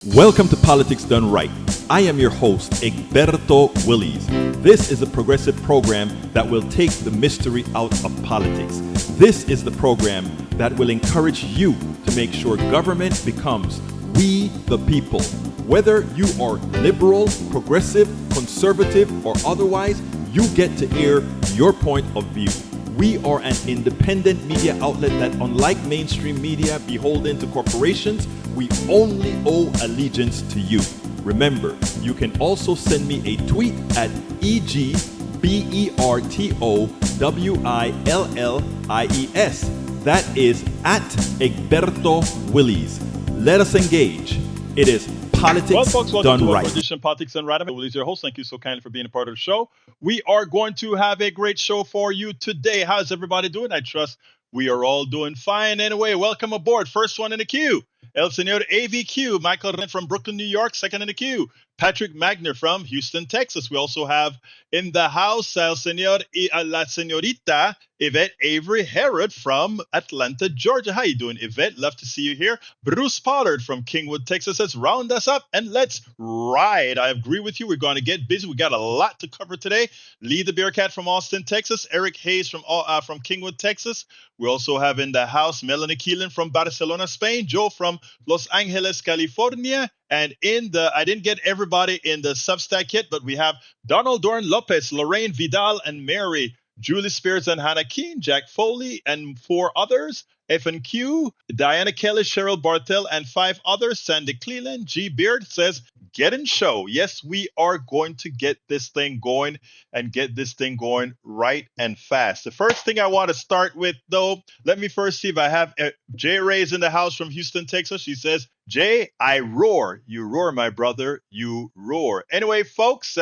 Welcome to Politics Done Right. I am your host, Egberto Willies. This is a progressive program that will take the mystery out of politics. This is the program that will encourage you to make sure government becomes we the people. Whether you are liberal, progressive, conservative, or otherwise, you get to air your point of view. We are an independent media outlet that, unlike mainstream media beholden to corporations, we only owe allegiance to you. Remember, you can also send me a tweet at EGBERTOWILLIES. That is at Egberto Willies. Let us engage. It is Politics Well, folks, welcome Done to Right. another edition of Politics Done Right. I'm Willies, your host. Thank you so kindly for being a part of the show. We are going to have a great show for you today. How's everybody doing? I trust we are all doing fine. Anyway, welcome aboard. First one in the queue, El Senor AVQ, Michael Ren from Brooklyn, New York. Second in the queue, Patrick Magner from Houston, Texas. We also have in the house El Senor La Senorita Yvette Avery Herod from Atlanta, Georgia. How you doing, Yvette? Love to see you here. Bruce Pollard from Kingwood, Texas says, round us up and let's ride. I agree with you. We're going to get busy. We got a lot to cover today. Lee the Bearcat from Austin, Texas. Eric Hayes from Kingwood, Texas. We also have in the house Melanie Keelan from Barcelona, Spain. Joe from Los Angeles, California. And I didn't get everybody in the Substack yet, but we have Donald Dorn Lopez, Lorraine Vidal, and Mary, Julie Spears and Hannah Keene, Jack Foley, and 4 others, F&Q, Diana Kelly, Cheryl Bartel, and 5 others. Sandy Cleland, G. Beard says, get in show. Yes, we are going to get this thing going and get this thing going right and fast. The first thing I want to start with, though, let me first see if I have Jay Ray's in the house from Houston, Texas. She says, Jay, I roar. You roar, my brother. You roar. Anyway, folks,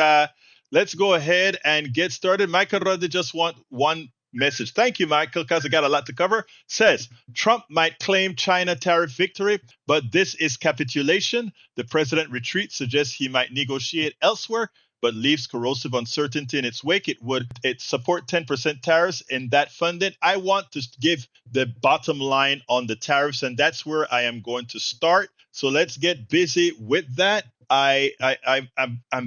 let's go ahead and get started. Michael Rudder just want one message. Thank you, Michael, because I got a lot to cover. Says, Trump might claim China tariff victory, but this is capitulation. The president retreats, suggests he might negotiate elsewhere, but leaves corrosive uncertainty in its wake. It support 10% tariffs in that funding. I want to give the bottom line on the tariffs, and that's where I am going to start. So let's get busy with that. I'm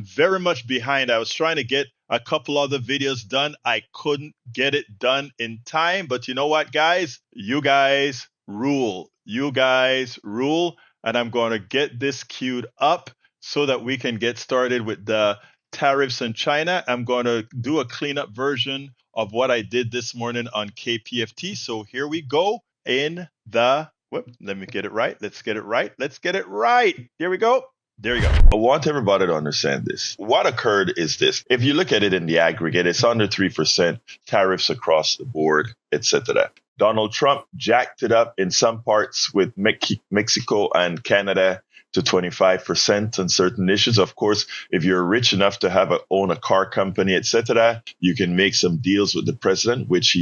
very much behind. I was trying to get a couple other videos done. I couldn't get it done in time, but you know what, guys? You guys rule. You guys rule, and I'm going to get this queued up so that we can get started with the tariffs in China. I'm going to do a cleanup version of what I did this morning on KPFT. So here we go in the let me get it right. Let's get it right. Let's get it right. Here we go. There you go. I want everybody to understand this. What occurred is this. If you look at it in the aggregate, it's under 3% tariffs across the board, etc. Donald Trump jacked it up in some parts with Mexico and Canada to 25% on certain issues. Of course, if you're rich enough to own a car company, etc., you can make some deals with the president, which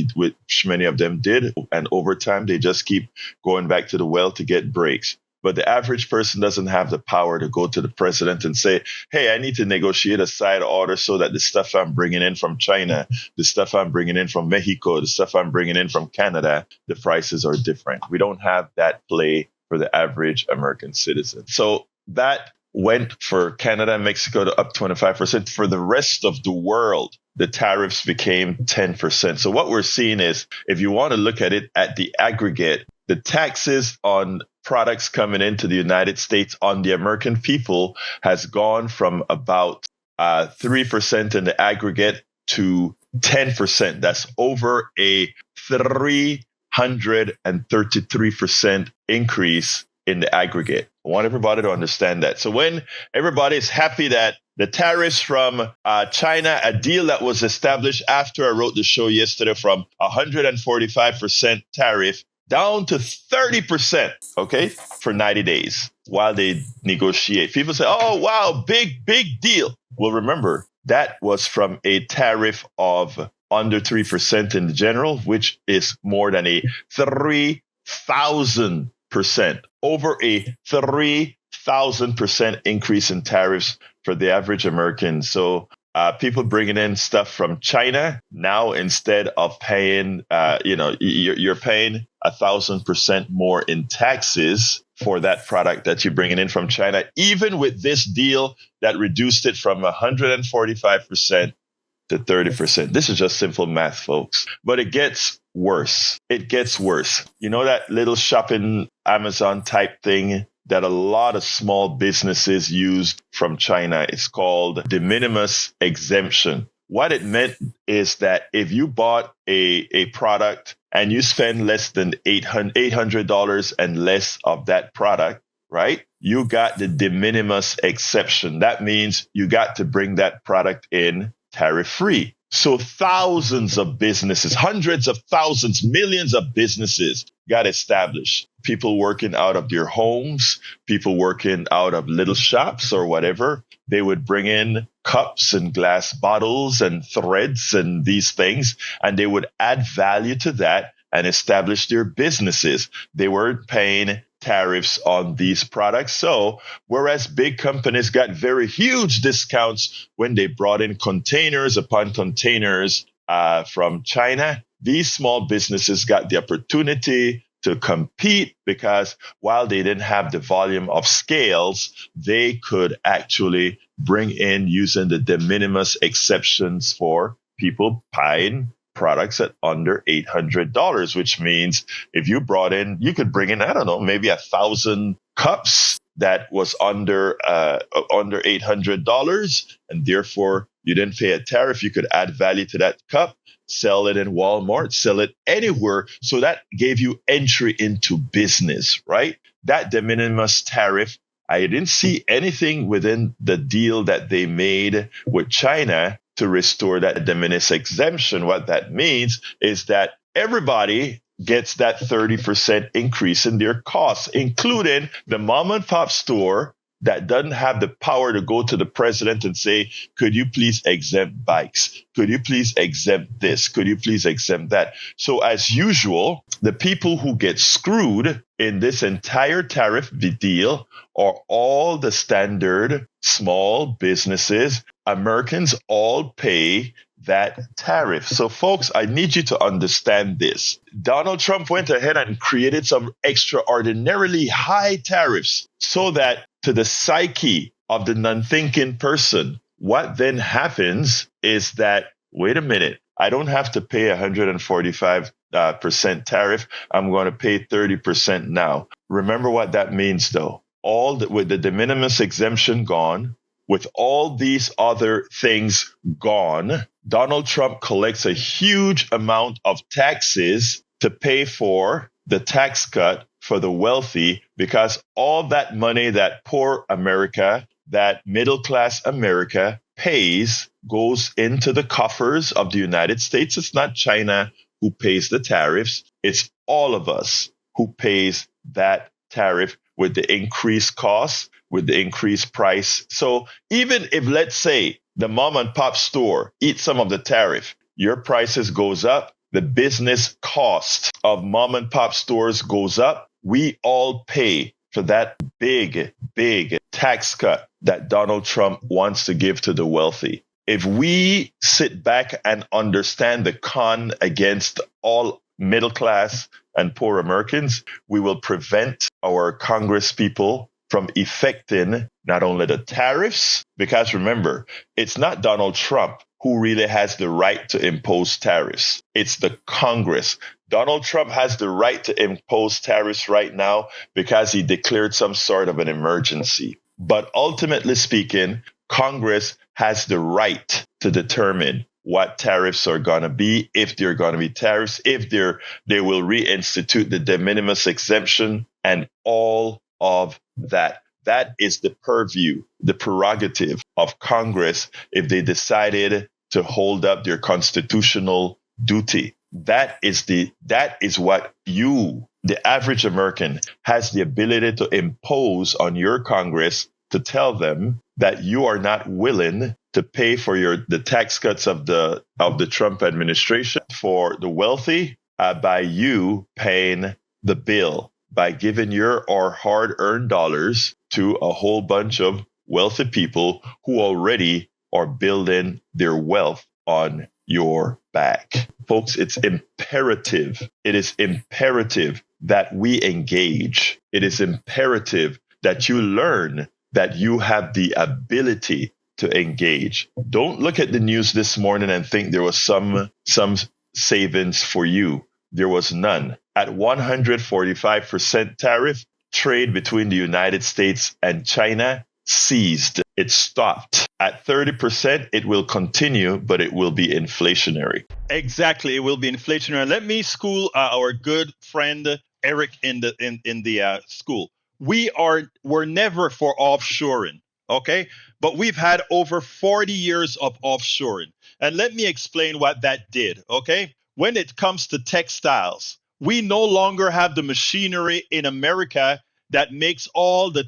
many of them did. And over time, they just keep going back to the well to get breaks. But the average person doesn't have the power to go to the president and say, hey, I need to negotiate a side order so that the stuff I'm bringing in from China, the stuff I'm bringing in from Mexico, the stuff I'm bringing in from Canada, the prices are different. We don't have that play for the average American citizen. So that went for Canada and Mexico to up 25%. For the rest of the world, the tariffs became 10%. So what we're seeing is, if you want to look at it at the aggregate, the taxes on products coming into the United States on the American people has gone from about 3% in the aggregate to 10%. That's over a 333% increase in the aggregate. I want everybody to understand that. So when everybody is happy that the tariffs from China, a deal that was established after I wrote the show yesterday, from 145% tariff down to 30%, okay, for 90 days while they negotiate. People say, oh, wow, big deal. Well, remember, that was from a tariff of under 3% in general, which is more than a 3,000%, over a 3,000% increase in tariffs for the average American. So People bringing in stuff from China now, instead of paying, you're paying 1,000% more in taxes for that product that you're bringing in from China, even with this deal that reduced it from 145% to 30%. This is just simple math, folks. But it gets worse. It gets worse. You know that little shopping Amazon type thing that a lot of small businesses use from China? It's called de minimis exemption. What it meant is that if you bought a product and you spend less than $800 and less of that product, right? You got the de minimis exception. That means you got to bring that product in tariff free. So thousands of businesses, hundreds of thousands, millions of businesses got established. People working out of their homes, people working out of little shops or whatever. They would bring in cups and glass bottles and threads and these things, and they would add value to that and establish their businesses. They weren't paying tariffs on these products. So whereas big companies got very huge discounts when they brought in containers upon containers from China, these small businesses got the opportunity to compete because while they didn't have the volume of scales, they could actually bring in using the de minimis exceptions for people buying products at under $800, which means if you brought in, you could bring in, I don't know, maybe 1,000 cups that was under $800, and therefore you didn't pay a tariff. You could add value to that cup, sell it in Walmart, sell it anywhere. So that gave you entry into business, right? That de minimis tariff, I didn't see anything within the deal that they made with China to restore that de minimis exemption. What that means is that everybody gets that 30% increase in their costs, including the mom and pop store that doesn't have the power to go to the president and say, could you please exempt bikes? Could you please exempt this? Could you please exempt that? So as usual, the people who get screwed in this entire tariff deal are all the standard small businesses. Americans all pay that tariff. So folks, I need you to understand this. Donald Trump went ahead and created some extraordinarily high tariffs so that to the psyche of the non-thinking person, what then happens is that, wait a minute, I don't have to pay 145% tariff. I'm going to pay 30% now. Remember what that means, though. With the de minimis exemption gone, with all these other things gone, Donald Trump collects a huge amount of taxes to pay for the tax cut for the wealthy, because all that money that poor America, that middle class America pays goes into the coffers of the United States. It's not China who pays the tariffs. It's all of us who pays that tariff with the increased costs, with the increased price. So even if, let's say, the mom and pop store eats some of the tariff, your prices goes up, the business cost of mom and pop stores goes up, we all pay for that big, big tax cut that Donald Trump wants to give to the wealthy. If we sit back and understand the con against all middle class and poor Americans, we will prevent our Congress people from effecting not only the tariffs, because remember, it's not Donald Trump who really has the right to impose tariffs. It's the Congress. Donald Trump has the right to impose tariffs right now because he declared some sort of an emergency. But ultimately speaking, Congress has the right to determine what tariffs are going to be, if they're going to be tariffs, if they will reinstitute the de minimis exemption and all of that. That is the purview, the prerogative of Congress if they decided to hold up their constitutional duty. That is what you, the average American, has the ability to impose on your Congress to tell them that you are not willing to pay for the tax cuts of the Trump administration for the wealthy by you paying the bill, by giving your hard-earned dollars to a whole bunch of wealthy people who already are building their wealth on your back. Folks, it's imperative. It is imperative that we engage. It is imperative that you learn that you have the ability to engage. Don't look at the news this morning and think there was some savings for you. There was none. At 145% tariff, trade between the United States and China ceased. It stopped. At 30%, it will continue, but it will be inflationary. Exactly, it will be inflationary. Let me school our good friend Eric in the school. We're never for offshoring, okay? But we've had over 40 years of offshoring. And let me explain what that did, okay? When it comes to textiles, we no longer have the machinery in America that makes all the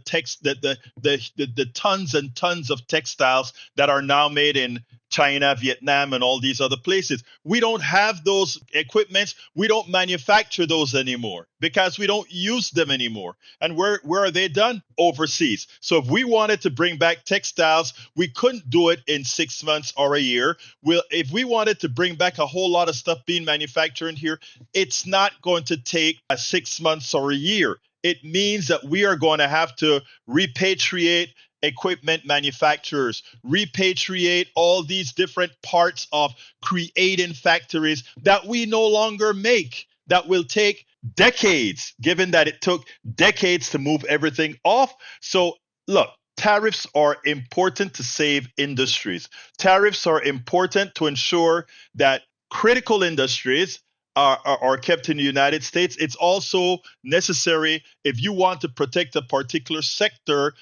tons and tons of textiles that are now made in China, Vietnam, and all these other places. We don't have those equipments. We don't manufacture those anymore because we don't use them anymore. And where are they done? Overseas. So if we wanted to bring back textiles, we couldn't do it in 6 months or a year. If we wanted to bring back a whole lot of stuff being manufactured here, it's not going to take 6 months or a year. It means that we are going to have to repatriate equipment manufacturers, repatriate all these different parts of creating factories that we no longer make, that will take decades, given that it took decades to move everything off. So look, tariffs are important to save industries. Tariffs are important to ensure that critical industries are kept in the United States. It's also necessary if you want to protect a particular sector.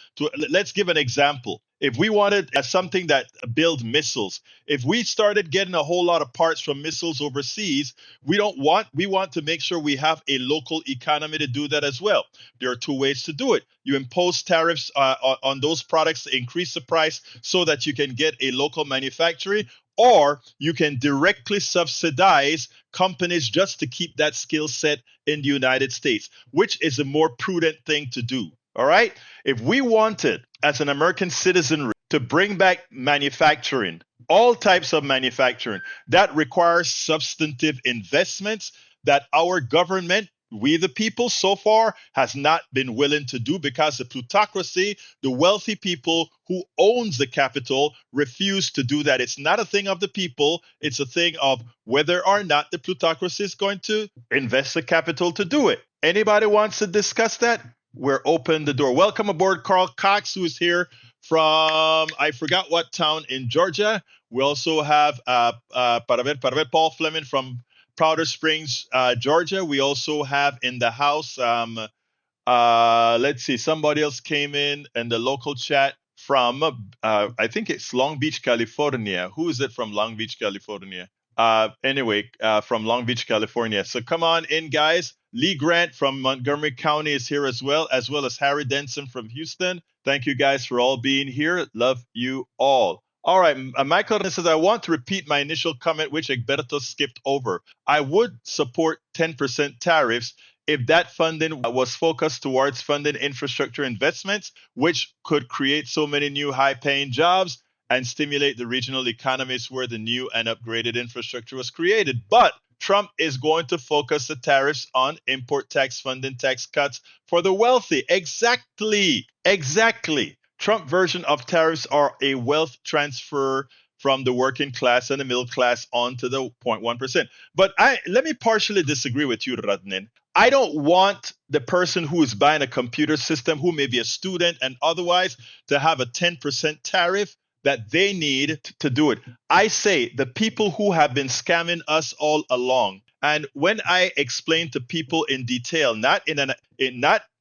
Let's give an example. If we wanted something that build missiles, if we started getting a whole lot of parts from missiles overseas, we want to make sure we have a local economy to do that as well. There are two ways to do it. You impose tariffs on those products to increase the price so that you can get a local manufacturing, or you can directly subsidize companies just to keep that skill set in the United States, which is a more prudent thing to do. All right? If we wanted, as an American citizen, to bring back manufacturing, all types of manufacturing, that requires substantive investments that our government, we the people, so far has not been willing to do because the plutocracy, the wealthy people who owns the capital, refuse to do that. It's not a thing of the people. It's a thing of whether or not the plutocracy is going to invest the capital to do it. Anybody wants to discuss that? We're open the door. Welcome aboard, Carl Cox, who is here from, I forgot what town in Georgia. We also have Paul Fleming from Powder Springs, Georgia. We also have in the house, let's see, somebody else came in the local chat from, I think it's Long Beach, California. Who is it from Long Beach, California? From Long Beach, California. So come on in, guys. Lee Grant from Montgomery County is here as well as Harry Denson from Houston. Thank you guys for all being here. Love you all. All right, Michael says, I want to repeat my initial comment, which Egberto skipped over. I would support 10% tariffs if that funding was focused towards funding infrastructure investments, which could create so many new high-paying jobs and stimulate the regional economies where the new and upgraded infrastructure was created. But Trump is going to focus the tariffs on import tax funding, tax cuts for the wealthy. Exactly. Trump version of tariffs are a wealth transfer from the working class and the middle class onto the 0.1%. But let me partially disagree with you, Radnin. I don't want the person who is buying a computer system, who may be a student and otherwise, to have a 10% tariff that they need to do it. I say the people who have been scamming us all along. And when I explain to people in detail, not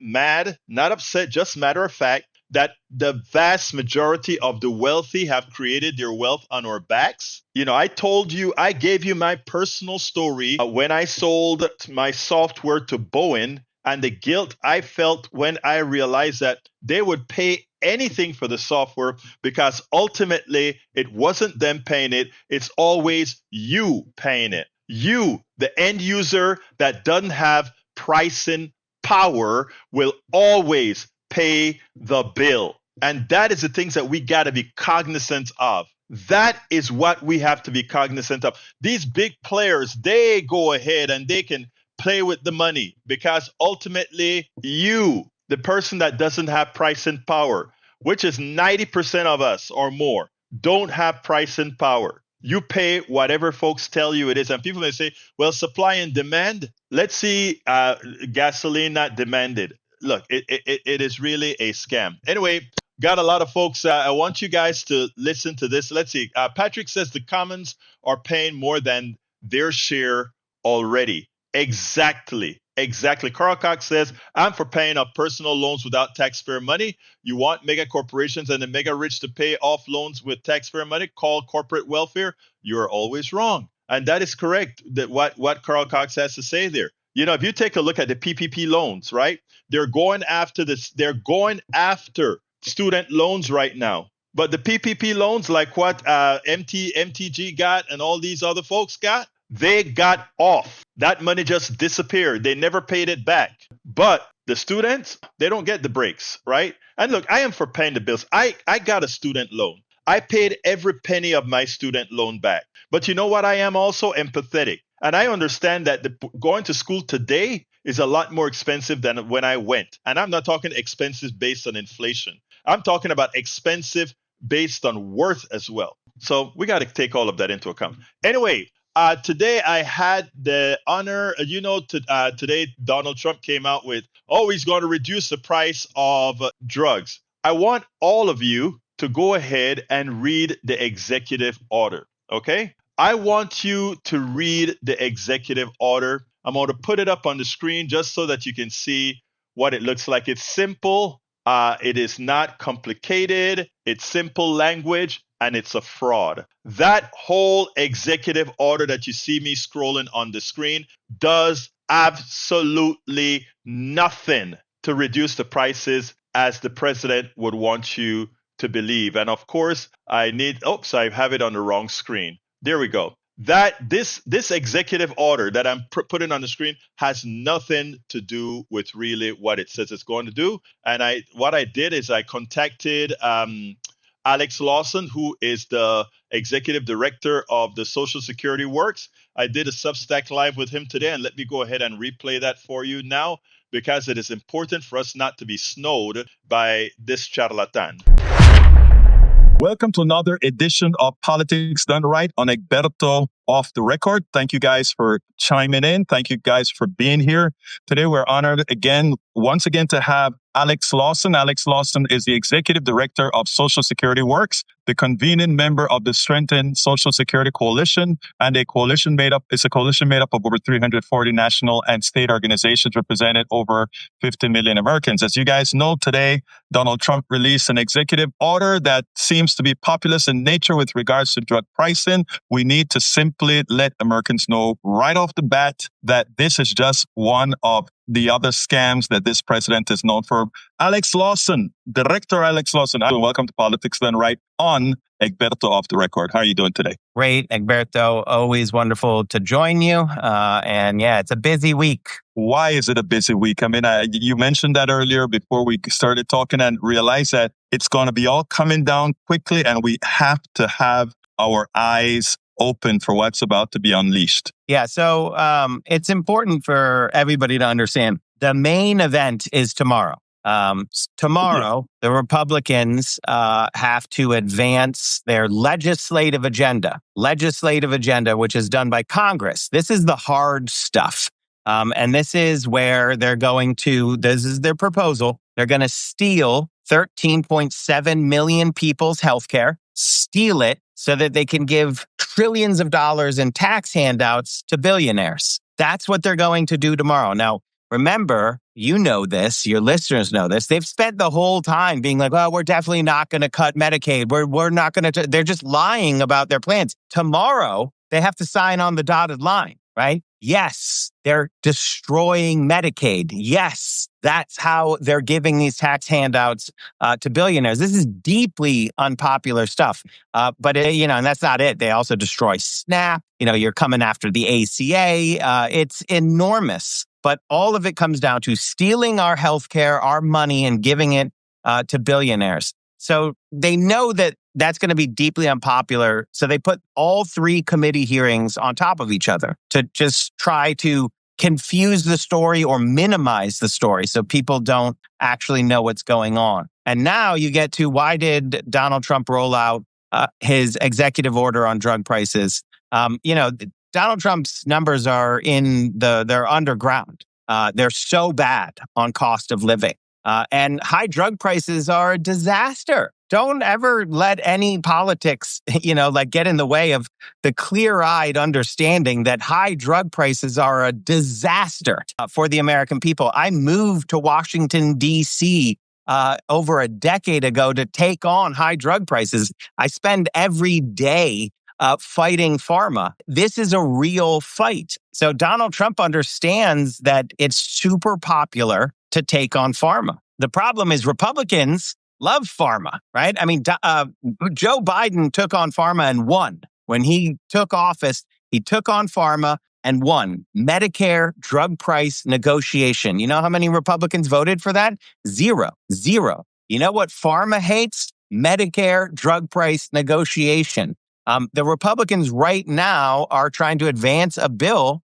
mad, not upset, just matter of fact, that the vast majority of the wealthy have created their wealth on our backs. You know, I gave you my personal story when I sold my software to Boeing, and the guilt I felt when I realized that they would pay anything for the software, because ultimately it wasn't them paying it. It's always you paying it. You, the end user that doesn't have pricing power, will always pay the bill. And that is the things that we got to be cognizant of. That is what we have to be cognizant of. These big players, they go ahead and they can play with the money because ultimately you, the person that doesn't have pricing power, which is 90% of us or more, don't have pricing power. You pay whatever folks tell you it is. And people may say, well, supply and demand. Let's see gasoline not demanded. Look, it is really a scam. Anyway, got a lot of folks. I want you guys to listen to this. Let's see. Patrick says the commons are paying more than their share already. Exactly. Exactly. Carl Cox says, I'm for paying off personal loans without taxpayer money. You want mega corporations and the mega rich to pay off loans with taxpayer money? Call corporate welfare. You're always wrong. And that is correct. That what Carl Cox has to say there. You know, if you take a look at the PPP loans, right? They're going after this. They're going after student loans right now. But the PPP loans, like what MTG got and all these other folks got, they got off. That money just disappeared. They never paid it back. But the students, they don't get the breaks, right? And look, I am for paying the bills. I got a student loan. I paid every penny of my student loan back. But you know what? I am also empathetic. And I understand that going to school today is a lot more expensive than when I went. And I'm not talking expensive based on inflation. I'm talking about expensive based on worth as well. So we got to take all of that into account. Anyway, today I had the honor, today Donald Trump came out with, he's going to reduce the price of drugs. I want all of you to go ahead and read the executive order, okay? I want you to read the executive order. I'm going to put it up on the screen just so that you can see what it looks like. It's simple. It is not complicated. It's simple language, and it's a fraud. That whole executive order that you see me scrolling on the screen does absolutely nothing to reduce the prices as the president would want you to believe. And of course, I have it on the wrong screen. There we go. This executive order that I'm putting on the screen has nothing to do with really what it says it's going to do. And what I did is I contacted Alex Lawson, who is the executive director of the Social Security Works. I did a Substack Live with him today, and let me go ahead and replay that for you now, because it is important for us not to be snowed by this charlatan. Welcome to another edition of Politics Done Right on Egberto Off the Record. Thank you guys for chiming in. Thank you guys for being here. Today we're honored once again to have Alex Lawson. Alex Lawson is the Executive Director of Social Security Works, the convening member of the Strengthened Social Security Coalition, and a coalition made up of over 340 national and state organizations representing over 50 million Americans. As you guys know, today, Donald Trump released an executive order that seems to be populist in nature with regards to drug pricing. We need to simply let Americans know right off the bat that this is just one of the other scams that this president is known for. Alex Lawson, Director Alex Lawson, welcome to Politics Done Right on Egberto Off the Record. How are you doing today? Great, Egberto. Always wonderful to join you. And yeah, it's a busy week. Why is it a busy week? I mean, you mentioned that earlier before we started talking, and realized that it's going to be all coming down quickly, and we have to have our eyes open for what's about to be unleashed. Yeah, so it's important for everybody to understand the main event is tomorrow. Tomorrow, the Republicans have to advance their legislative agenda, which is done by Congress. This is the hard stuff. And this is where this is their proposal. They're going to steal 13.7 million people's healthcare, steal it so that they can give trillions of dollars in tax handouts to billionaires. That's what they're going to do tomorrow. Now, remember, you know this, your listeners know this. They've spent the whole time being like, well, we're definitely not going to cut Medicaid. We're not going to. They're just lying about their plans. Tomorrow, they have to sign on the dotted line, right? Yes, they're destroying Medicaid. Yes, that's how they're giving these tax handouts to billionaires. This is deeply unpopular stuff. But and that's not it. They also destroy SNAP. You're coming after the ACA. It's enormous. But all of it comes down to stealing our healthcare, our money, and giving it to billionaires. So they know that that's going to be deeply unpopular. So they put all 3 committee hearings on top of each other to just try to confuse the story or minimize the story so people don't actually know what's going on. And now you get to, why did Donald Trump roll out his executive order on drug prices? Donald Trump's numbers are they're underground. They're so bad on cost of living. And high drug prices are a disaster. Don't ever let any politics, get in the way of the clear-eyed understanding that high drug prices are a disaster for the American people. I moved to Washington, D.C. Over a decade ago to take on high drug prices. I spend every day fighting pharma. This is a real fight. So Donald Trump understands that it's super popular to take on pharma. The problem is Republicans love pharma, right? I mean, Joe Biden took on pharma and won. When he took office, he took on pharma and won. Medicare drug price negotiation. You know how many Republicans voted for that? Zero. You know what pharma hates? Medicare drug price negotiation. The Republicans right now are trying to advance a bill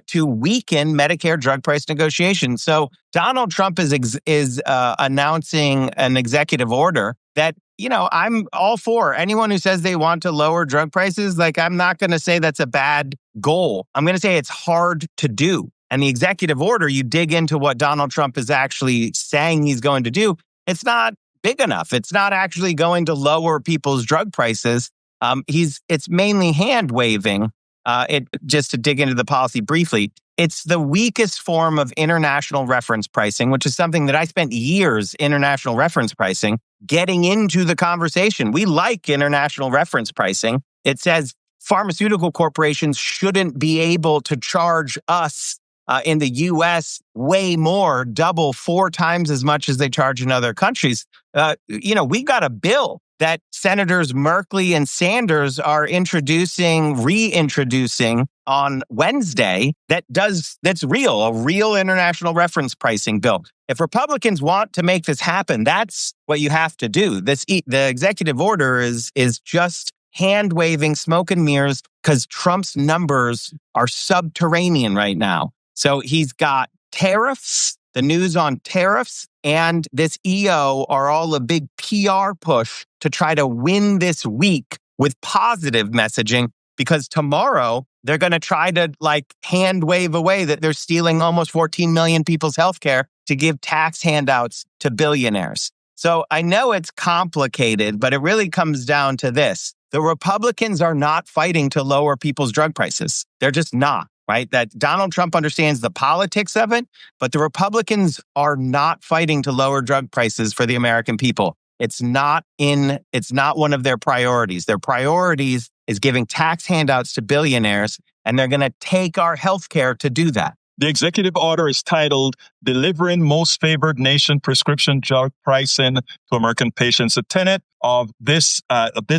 to weaken Medicare drug price negotiation. So Donald Trump is announcing an executive order that, I'm all for. Anyone who says they want to lower drug prices, I'm not going to say that's a bad goal. I'm going to say it's hard to do. And the executive order, you dig into what Donald Trump is actually saying he's going to do, it's not big enough. It's not actually going to lower people's drug prices. It's mainly hand waving. Just to dig into the policy briefly, it's the weakest form of international reference pricing, which is something that I spent years international reference pricing, getting into the conversation. We like international reference pricing. It says pharmaceutical corporations shouldn't be able to charge us in the U.S. way more, double, 4 times as much as they charge in other countries. We got a bill that Senators Merkley and Sanders are reintroducing on Wednesday that's real, a real international reference pricing bill. If Republicans want to make this happen, that's what you have to do. The executive order is just hand waving, smoke and mirrors, because Trump's numbers are subterranean right now. So he's got tariffs, the news on tariffs, and this EO are all a big PR push to try to win this week with positive messaging, because tomorrow they're going to try to hand wave away that they're stealing almost 14 million people's healthcare to give tax handouts to billionaires. So I know it's complicated, but it really comes down to this. The Republicans are not fighting to lower people's drug prices. They're just not. Right? That Donald Trump understands the politics of it, but the Republicans are not fighting to lower drug prices for the American people. It's not one of their priorities. Their priorities is giving tax handouts to billionaires, and they're going to take our health care to do that. The executive order is titled Delivering Most Favored Nation Prescription Drug Pricing to American Patients. A tenet of this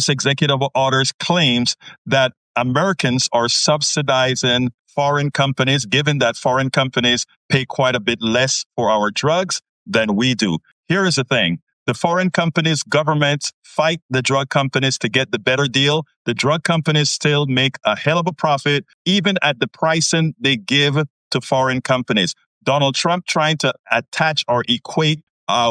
executive order claims that Americans are subsidizing foreign companies, given that foreign companies pay quite a bit less for our drugs than we do. Here is the thing. The foreign companies, governments fight the drug companies to get the better deal. The drug companies still make a hell of a profit, even at the pricing they give to foreign companies. Donald Trump trying to attach or equate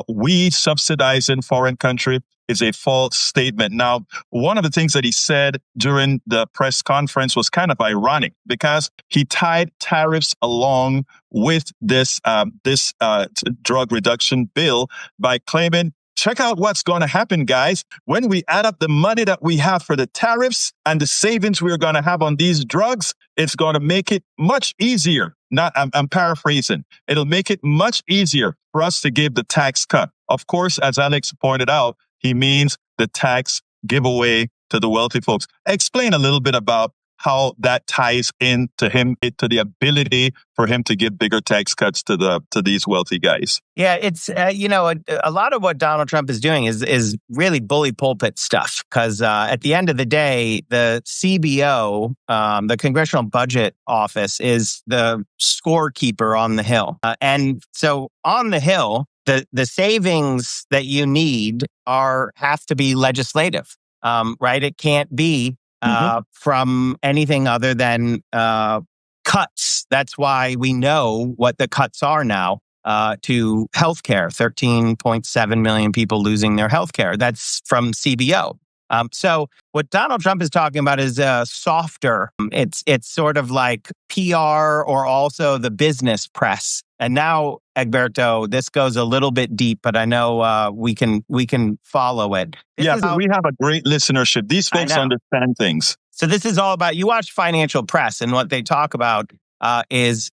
we subsidizing foreign country is a false statement. Now, one of the things that he said during the press conference was kind of ironic, because he tied tariffs along with this drug reduction bill by claiming, check out what's going to happen, guys. When we add up the money that we have for the tariffs and the savings we're going to have on these drugs, it's going to make it much easier. I'm paraphrasing. It'll make it much easier for us to give the tax cut. Of course, as Alex pointed out, he means the tax giveaway to the wealthy folks. Explain a little bit about how that ties into to the ability for him to give bigger tax cuts to these wealthy guys. Yeah, it's a lot of what Donald Trump is doing is really bully pulpit stuff, because at the end of the day, the CBO, the Congressional Budget Office, is the scorekeeper on the Hill, and so on the Hill, the savings that you need have to be legislative. right? It can't be from anything other than cuts. That's why we know what the cuts are now to healthcare. 13.7 million people losing their healthcare. That's from CBO. So what Donald Trump is talking about is softer. It's sort of like PR or also the business press. And now, Egberto, this goes a little bit deep, but I know we can follow it. We have a great listenership. These folks understand things. So this is all about, you watch financial press, and what they talk about is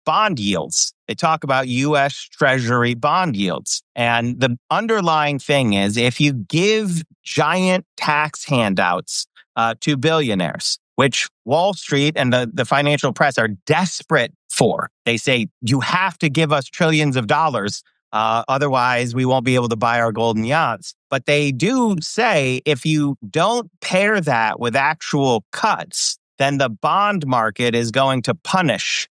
bond yields. They talk about U.S. Treasury bond yields. And the underlying thing is, if you give giant tax handouts to billionaires, which Wall Street and the financial press are desperate for, they say, you have to give us trillions of dollars. Otherwise, we won't be able to buy our golden yachts. But they do say, if you don't pair that with actual cuts, then the bond market is going to punish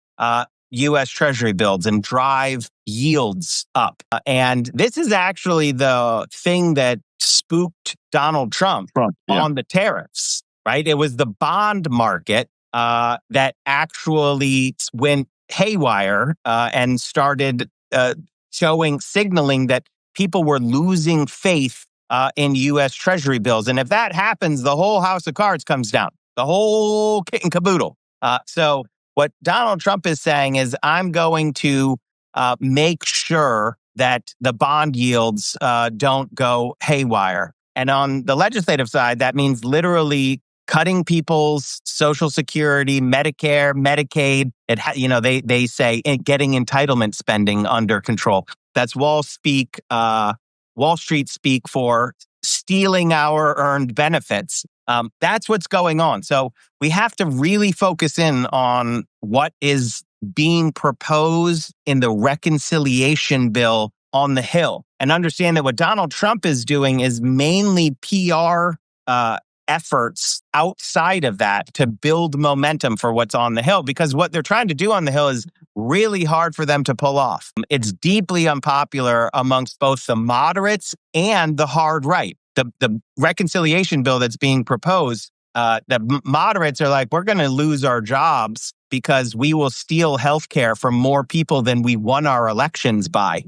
U.S. Treasury bills and drive yields up. And this is actually the thing that spooked Donald Trump on the tariffs, right? It was the bond market that actually went haywire and started signaling that people were losing faith in U.S. Treasury bills. And if that happens, the whole house of cards comes down, the whole kit and caboodle. So what Donald Trump is saying is, I'm going to make sure that the bond yields don't go haywire. And on the legislative side, that means literally cutting people's Social Security, Medicare, Medicaid. They say getting entitlement spending under control. That's Wall Street speak for stealing our earned benefits. That's what's going on. So we have to really focus in on what is being proposed in the reconciliation bill on the Hill, and understand that what Donald Trump is doing is mainly PR efforts outside of that to build momentum for what's on the Hill, because what they're trying to do on the Hill is really hard for them to pull off. It's deeply unpopular amongst both the moderates and the hard right. The reconciliation bill that's being proposed, the moderates are like, we're going to lose our jobs because we will steal healthcare from more people than we won our elections by.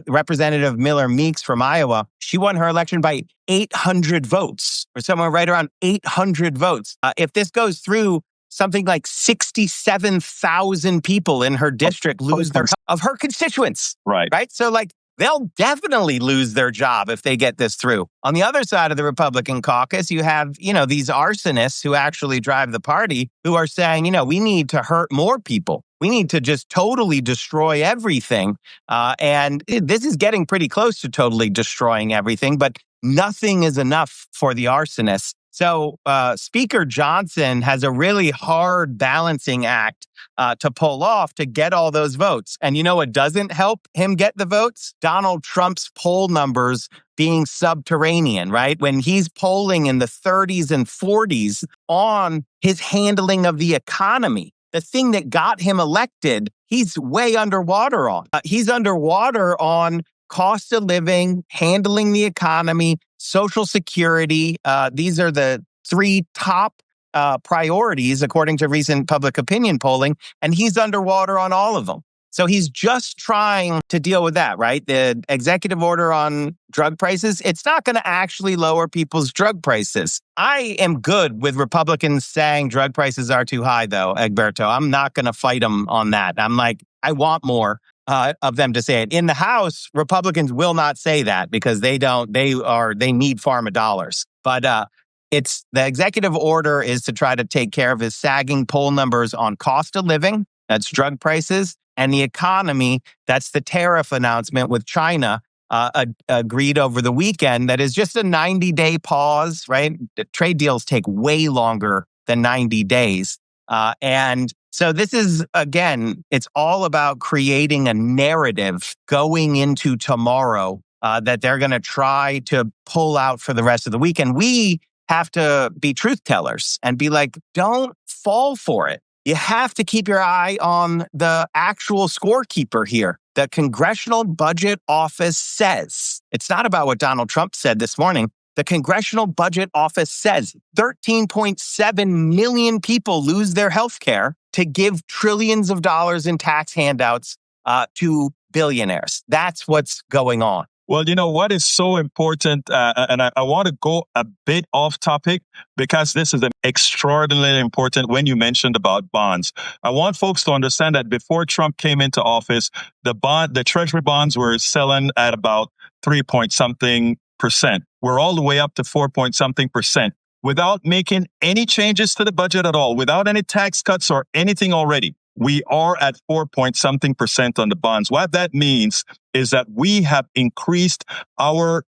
Representative Miller Meeks from Iowa, she won her election by 800 votes, or somewhere right around 800 votes. If this goes through, something like 67,000 people in her district lose of her constituents. Right. So they'll definitely lose their job if they get this through. On the other side of the Republican caucus, you have, these arsonists who actually drive the party who are saying, we need to hurt more people. We need to just totally destroy everything. And this is getting pretty close to totally destroying everything, but nothing is enough for the arsonists. So Speaker Johnson has a really hard balancing act to pull off to get all those votes. And you know what doesn't help him get the votes? Donald Trump's poll numbers being subterranean, right? When he's polling in the 30s and 40s on his handling of the economy, the thing that got him elected, he's way underwater on. He's underwater on cost of living, handling the economy, Social Security. These are the three top priorities, according to recent public opinion polling, and he's underwater on all of them. So he's just trying to deal with that, right? The executive order on drug prices, it's not going to actually lower people's drug prices. I am good with Republicans saying drug prices are too high, though, Egberto. I'm not going to fight them on that. I'm like, I want more of them to say it. In the House, Republicans will not say that because they need pharma dollars. But it's the executive order is to try to take care of his sagging poll numbers on cost of living, that's drug prices, and the economy, that's the tariff announcement with China agreed over the weekend. That is just a 90-day pause, right? The trade deals take way longer than 90 days. And so this is, again, it's all about creating a narrative going into tomorrow that they're going to try to pull out for the rest of the week. And we have to be truth tellers and be like, don't fall for it. You have to keep your eye on the actual scorekeeper here. The Congressional Budget Office says, it's not about what Donald Trump said this morning. The Congressional Budget Office says 13.7 million people lose their health care to give trillions of dollars in tax handouts to billionaires. That's what's going on. Well, you know what is so important, and I want to go a bit off topic because this is extraordinarily important when you mentioned about bonds. I want folks to understand that before Trump came into office, the Treasury bonds were selling at about 3-point-something%. We're all the way up to 4-point-something% without making any changes to the budget at all, without any tax cuts or anything already. We are at 4-point-something% on the bonds. What that means is that we have increased our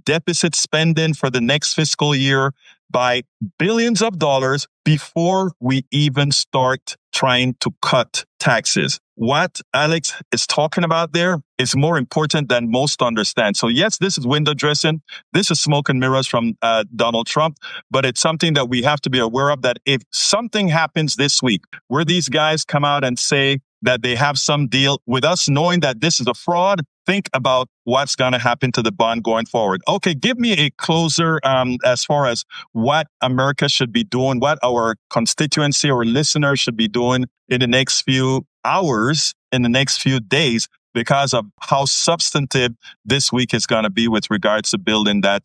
deficit spending for the next fiscal year by billions of dollars before we even start trying to cut taxes. What Alex is talking about there is more important than most understand. So yes, this is window dressing. This is smoke and mirrors from Donald Trump, but it's something that we have to be aware of, that if something happens this week where these guys come out and say that they have some deal with us, knowing that this is a fraud, think about what's going to happen to the bond going forward. Okay, give me a closer as far as what America should be doing, what our constituency or listeners should be doing in the next few hours, in the next few days, because of how substantive this week is going to be with regards to building that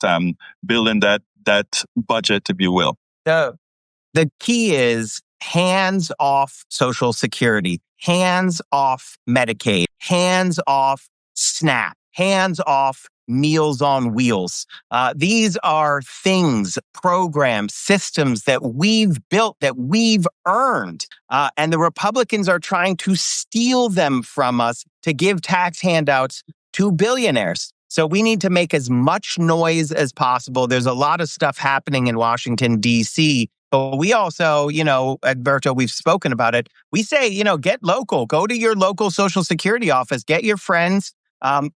budget, if you will. The key is hands off Social Security, hands off Medicaid, hands off SNAP, hands off Meals on Wheels. These are things, programs, systems that we've built, that we've earned. And the Republicans are trying to steal them from us to give tax handouts to billionaires. So we need to make as much noise as possible. There's a lot of stuff happening in Washington, D.C., but we also, Egberto, we've spoken about it. We say, get local. Go to your local Social Security office. Get your friends.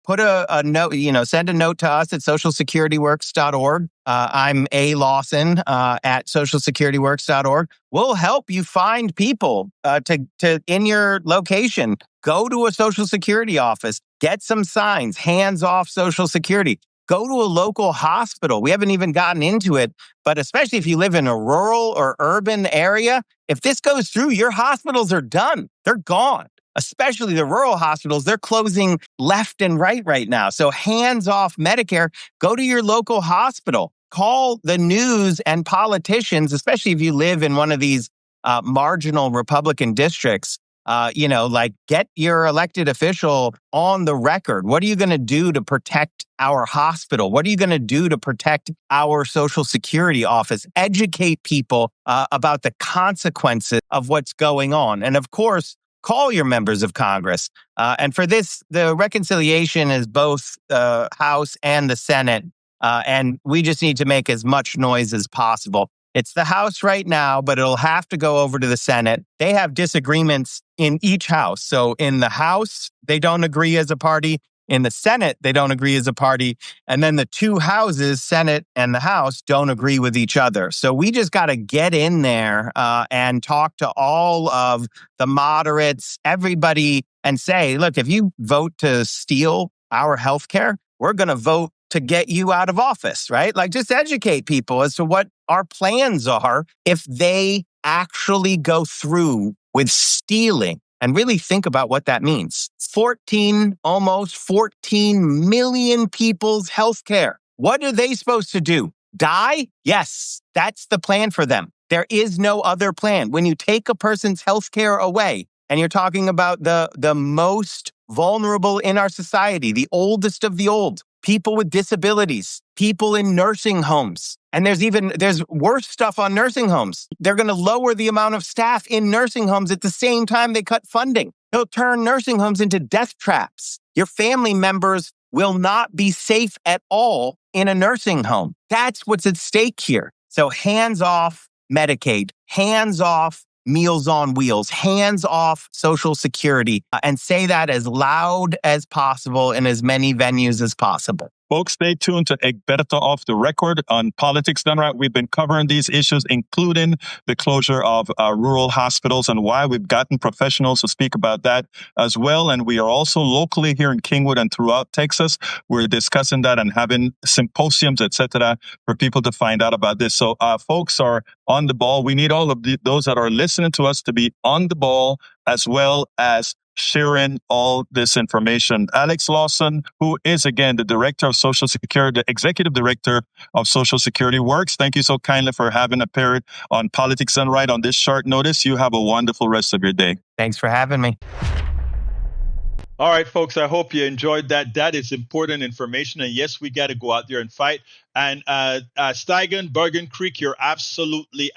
Put a note, send a note to us at socialsecurityworks.org. I'm A. Lawson at socialsecurityworks.org. We'll help you find people to in your location. Go to a Social Security office. Get some signs. Hands off Social Security. Go to a local hospital. We haven't even gotten into it, but especially if you live in a rural or urban area, if this goes through, your hospitals are done. They're gone. Especially the rural hospitals, they're closing left and right now. So hands off Medicare, go to your local hospital. Call the news and politicians, especially if you live in one of these marginal Republican districts. Get your elected official on the record. What are you going to do to protect our hospital? What are you going to do to protect our Social Security office? Educate people about the consequences of what's going on. And of course, call your members of Congress. And for this, the reconciliation is both the House and the Senate. And we just need to make as much noise as possible. It's the House right now, but it'll have to go over to the Senate. They have disagreements in each house. So in the House, they don't agree as a party. In the Senate, they don't agree as a party. And then the two houses, Senate and the House, don't agree with each other. So we just got to get in there and talk to all of the moderates, everybody, and say, look, if you vote to steal our healthcare, we're going to vote to get you out of office, right? Like, just educate people as to what our plans are if they actually go through with stealing, and really think about what that means. Almost 14 million people's healthcare. What are they supposed to do? Die? Yes, that's the plan for them. There is no other plan. When you take a person's healthcare away, and you're talking about the most vulnerable in our society, the oldest of the old, people with disabilities, people in nursing homes. And there's worse stuff on nursing homes. They're going to lower the amount of staff in nursing homes at the same time they cut funding. They'll turn nursing homes into death traps. Your family members will not be safe at all in a nursing home. That's what's at stake here. So hands off Medicaid, hands off Meals on Wheels, hands off Social Security, and say that as loud as possible in as many venues as possible. Folks, stay tuned to Egberto Off the Record on Politics Done Right. We've been covering these issues, including the closure of rural hospitals and why we've gotten professionals to speak about that as well. And we are also locally here in Kingwood and throughout Texas. We're discussing that and having symposiums, etc., for people to find out about this. So folks are on the ball. We need all of those that are listening to us to be on the ball, as well as sharing all this information. Alex Lawson, who is again the Director of Social Security, the Executive Director of Social Security Works, thank you so kindly for having appeared on Politics Done Right on this short notice. You have a wonderful rest of your day. Thanks for having me. All right, folks, I hope you enjoyed that. That is important information. And yes, we got to go out there and fight. And Steigen, Bergen Creek, you're absolutely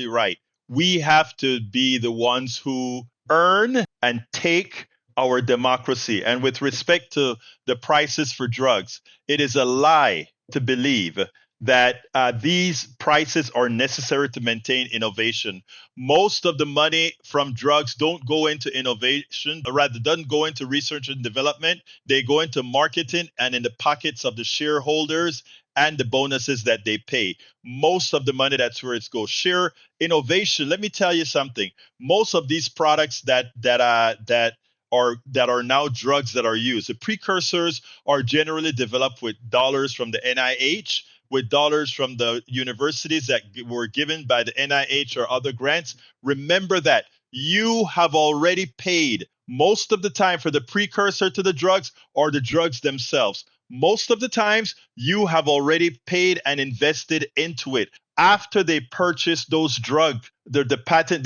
right. We have to be the ones who earn and take our democracy. And with respect to the prices for drugs, it is a lie to believe that these prices are necessary to maintain innovation. Most of the money from drugs don't go into innovation, or rather doesn't go into research and development. They go into marketing and in the pockets of the shareholders and the bonuses that they pay. Most of the money, that's where it goes. Share innovation. Let me tell you something. Most of these products that are now drugs that are used, the precursors are generally developed with dollars from the NIH, with dollars from the universities that were given by the NIH or other grants. Remember that you have already paid most of the time for the precursor to the drugs or the drugs themselves. Most of the times you have already paid and invested into it. After they purchase those drugs, they patent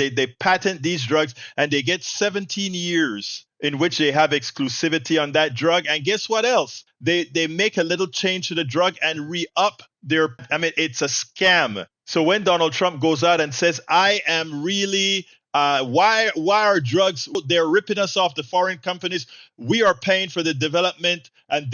these drugs, and they get 17 years in which they have exclusivity on that drug. And guess what else? They make a little change to the drug and re-up it's a scam. So when Donald Trump goes out and says, I am really why are drugs, they're ripping us off, the foreign companies, we are paying for the development, and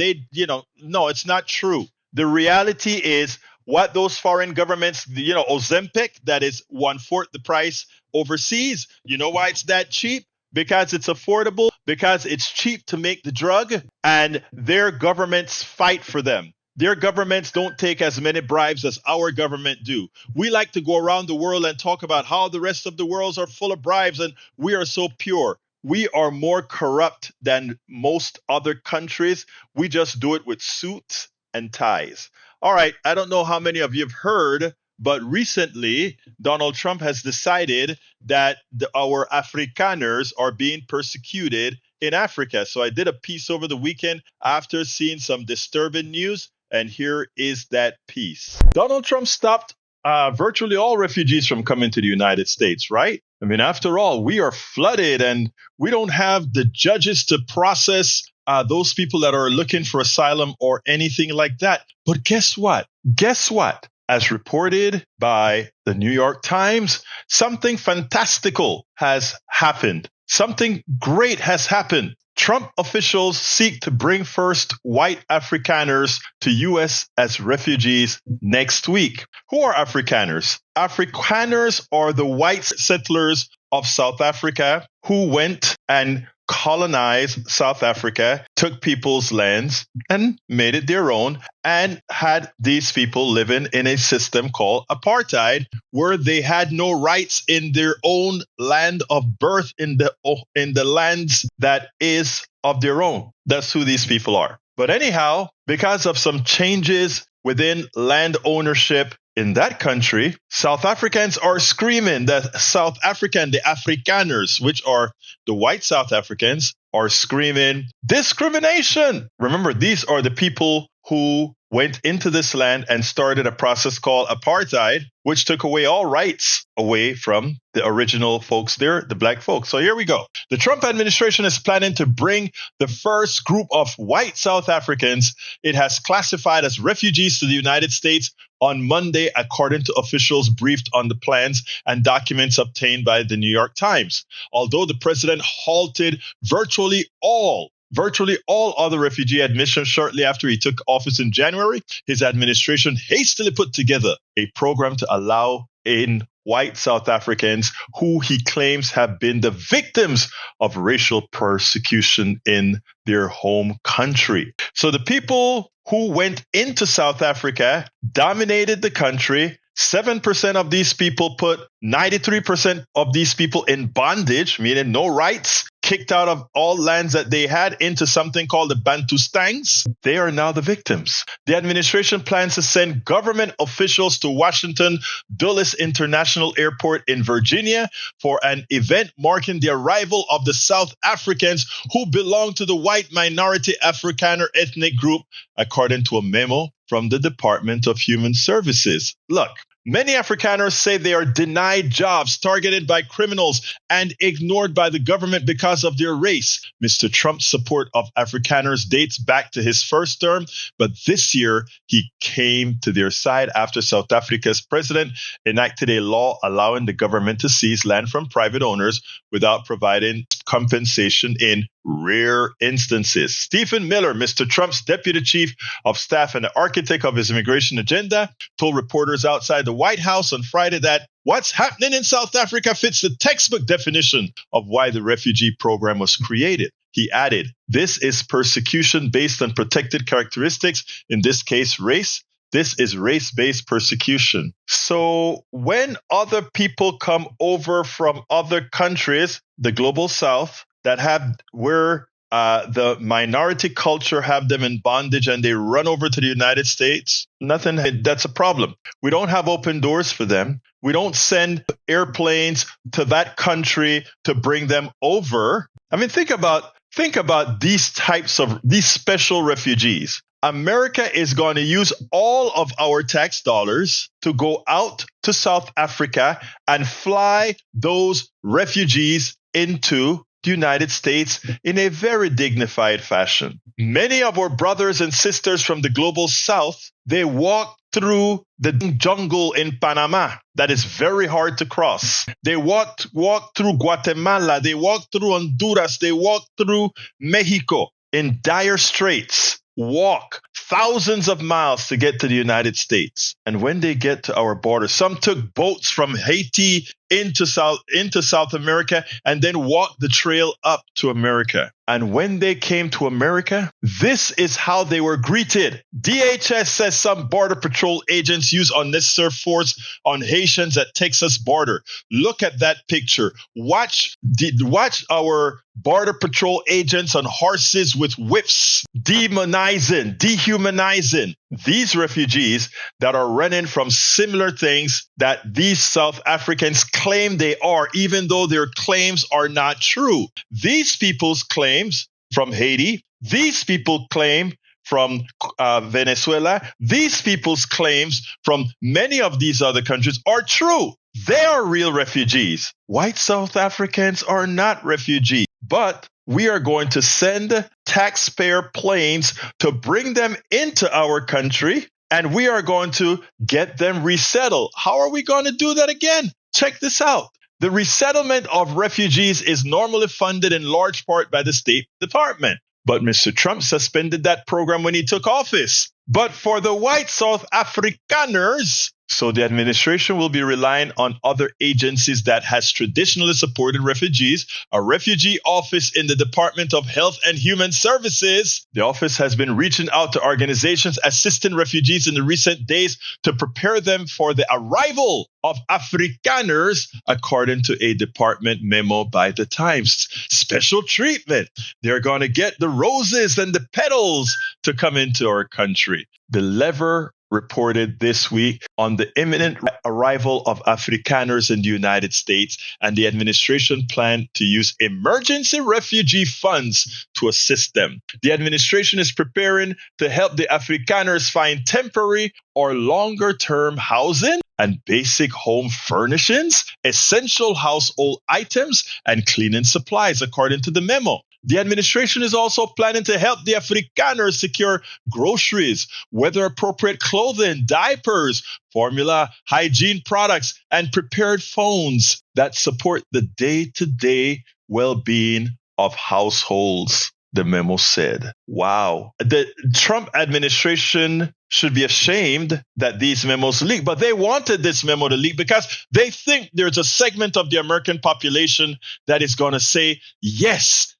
no, it's not true. The reality is what those foreign governments, Ozempic, that is 1/4 the price overseas. You know why it's that cheap? Because it's affordable, because it's cheap to make the drug, and their governments fight for them. Their governments don't take as many bribes as our government do. We like to go around the world and talk about how the rest of the world are full of bribes and we are so pure. We are more corrupt than most other countries. We just do it with suits and ties. All right, I don't know how many of you have heard, but recently Donald Trump has decided that our Afrikaners are being persecuted in Africa. So I did a piece over the weekend after seeing some disturbing news. And here is that piece. Donald Trump stopped virtually all refugees from coming to the United States, right? I mean, after all, we are flooded and we don't have the judges to process those people that are looking for asylum or anything like that. But guess what? As reported by the New York Times, something fantastical has happened. Something great has happened. Trump officials seek to bring first white Afrikaners to U.S. as refugees next week. Who are Afrikaners? Afrikaners are the white settlers of South Africa who went and colonized South Africa, took people's lands and made it their own, and had these people living in a system called apartheid, where they had no rights in their own land of birth, in the lands that is of their own. That's who these people are. But anyhow, because of some changes within land ownership in that country, South Africans are screaming that South African, the Afrikaners, which are the white South Africans, are screaming discrimination. Remember, these are the people who went into this land and started a process called apartheid, which took away all rights away from the original folks there, the black folks. So here we go. The Trump administration is planning to bring the first group of white South Africans it has classified as refugees to the United States on Monday, according to officials briefed on the plans and documents obtained by the New York Times. Although the president halted virtually all other refugee admissions shortly after he took office in January, his administration hastily put together a program to allow in white South Africans who he claims have been the victims of racial persecution in their home country. So the people who went into South Africa, dominated the country. 7% of these people put 93% of these people in bondage, meaning no rights, kicked out of all lands that they had into something called the Bantustangs. They are now the victims. The administration plans to send government officials to Washington Dulles International Airport in Virginia for an event marking the arrival of the South Africans who belong to the white minority Afrikaner ethnic group, according to a memo from the Department of Human Services. Look, many Afrikaners say they are denied jobs, targeted by criminals, and ignored by the government because of their race. Mr. Trump's support of Afrikaners dates back to his first term, but this year he came to their side after South Africa's president enacted a law allowing the government to seize land from private owners without providing compensation in rare instances. Stephen Miller, Mr. Trump's deputy chief of staff and the architect of his immigration agenda, told reporters outside the White House on Friday that what's happening in South Africa fits the textbook definition of why the refugee program was created. He added, "This is persecution based on protected characteristics, in this case, race. This is race-based persecution." So when other people come over from other countries, the global South, that have where the minority culture have them in bondage and they run over to the United States, that's a problem. We don't have open doors for them. We don't send airplanes to that country to bring them over. I mean, think about these special refugees. America is going to use all of our tax dollars to go out to South Africa and fly those refugees into the United States in a very dignified fashion. Many of our brothers and sisters from the global South, they walk through the jungle in Panama that is very hard to cross. They walk through Guatemala, they walk through Honduras, they walk through Mexico in dire straits. Walk thousands of miles to get to the United States. And when they get to our border, some took boats from Haiti into South America and then walked the trail up to America. And when they came to America, this is how they were greeted. DHS says some Border Patrol agents use unnecessary force on Haitians at Texas border. Look at that picture. Watch our Border Patrol agents on horses with whips, demonizing, dehumanizing these refugees that are running from similar things that these South Africans claim they are, even though their claims are not true. These people's claims from Haiti, these people claim from Venezuela, these people's claims from many of these other countries are true. They are real refugees. White South Africans are not refugees, but we are going to send taxpayer planes to bring them into our country, and we are going to get them resettled. How are we going to do that again? Check this out. The resettlement of refugees is normally funded in large part by the State Department. But Mr. Trump suspended that program when he took office. But for the white South Afrikaners, so the administration will be relying on other agencies that has traditionally supported refugees. A refugee office in the Department of Health and Human Services. The office has been reaching out to organizations assisting refugees in the recent days to prepare them for the arrival of Afrikaners, according to a department memo by the Times. Special treatment. They're going to get the roses and the petals to come into our country. The Lever reported this week on the imminent arrival of Afrikaners in the United States, and the administration planned to use emergency refugee funds to assist them. The administration is preparing to help the Afrikaners find temporary or longer-term housing and basic home furnishings, essential household items, and cleaning supplies, according to the memo. The administration is also planning to help the Afrikaners secure groceries, weather-appropriate clothing, diapers, formula, hygiene products, and prepared phones that support the day-to-day well-being of households, the memo said. Wow. The Trump administration should be ashamed that these memos leak, but they wanted this memo to leak because they think there's a segment of the American population that is going to say, yes,